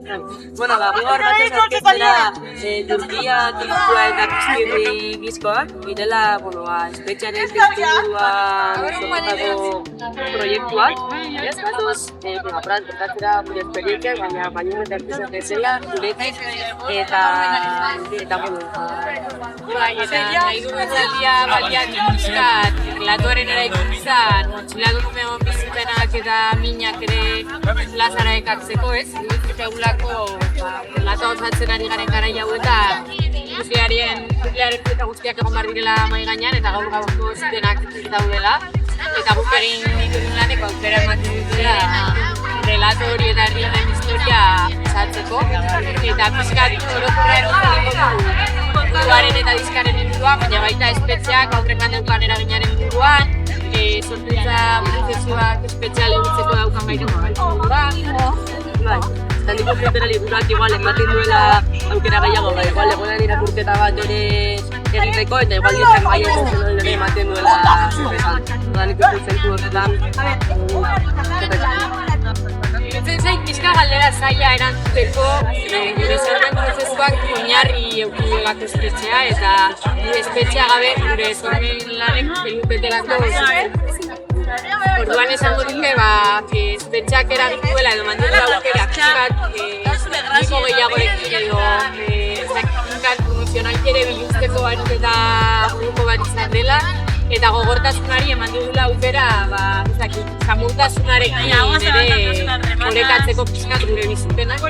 Bueno, gaur batez aurkeztera Turkia, Turkua eta Pizkirri diskoak, direla, espetxearen testuruan sortutako proiektuak, ez? Gatoz, aprat, gertatzera gure esperientziak, baina baino eta artizan bezala, guretik, eta Bai, eta nahi du bezaldia baliatu pixkat, latuaren eraikuntzan, montxiladun megon bizipenak eta minak ere plazara ekartzeko, ez? Eta gulako latua osatzen ari garen gara hauetan nuklearen eta guztiak egon behar direla mai gainean eta gaur gaurko zitenak daudela. Eta guk egin ditugun laneko aukera ematen dutela relato hori eta herriaren historia esatzeko. Eta pixkat orokorra erotzeko buruaren eta diskaren inguruan, baina baita espetxeak aurrekan deukan eraginaren inguruan, sortuntza prozesuak espetxea lehitzeko daukan gaitu inguruan. Eta nik uste liburuak igual ematen duela aukera gehiago, igual egonan irakurketa bat ere egiteko eta igual dizak baiago ere ematen duela zerretan. Nik uste zentu horretan. Irutzen zait pixka galdera zaila erantzuteko gure sormen prozesuak oinarri eukiduak espetxea eta gure espetxea gabe gure sormen lanek pelupetelako orduan esango duke espetxeak eragin duela edo manduela aukera pixkat niko gehiagorekin edo promozionalki ere biluzteko barik eta grupo bat izan dela eta gogortasunari eman dugula aukera samurtasunarekin ere orekatzeko pixkat gure bizipenak.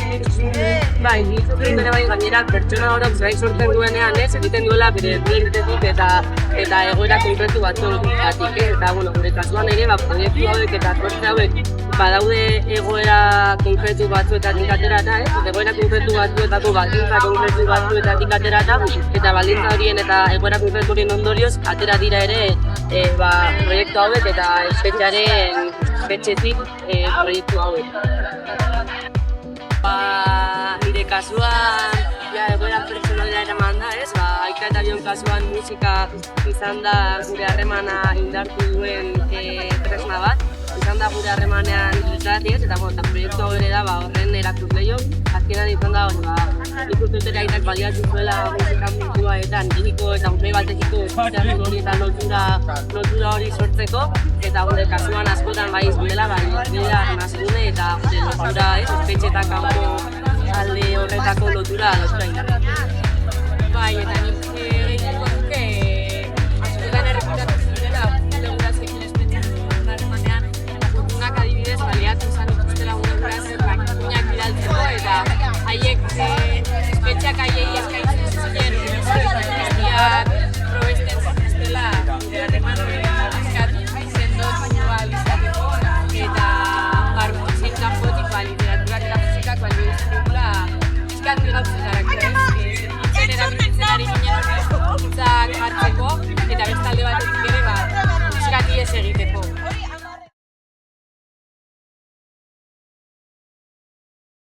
Nik uste gainera pertsona horok gai sortzen duenean egiten duela bere duentetik eta egoera konkretu batzuetatik. Eta gure kasuan ere proiektu hauek eta sortze hauek badaude egoera konkretu batzuetatik aterata, egoera konkretu batzuetako baldintza konkretu batzuetatik aterata eta baldintza horien eta egoera konkretu horien ondorioz atera dira ere proiektu hauek eta espetxearen espetxetik proiektu hauek. Nire kasuan egoera personalera eraman da, Aika eta Bion kasuan musika izan da gure harremana indartu duen tresna bat. Izan da gure harremanean literatiez eta proiektu hau ere da horren erakusleio. Azkenan izan da nik uste dut aitak baliatu zuela musika mundua eta niriko eta urmei batekiko eskutzen hori eta lotura hori sortzeko eta gure kasuan askotan bai izan dela nire nazkune eta gure lotura espetxetak kanpo alde horretako lotura indartu. Bai, eta nik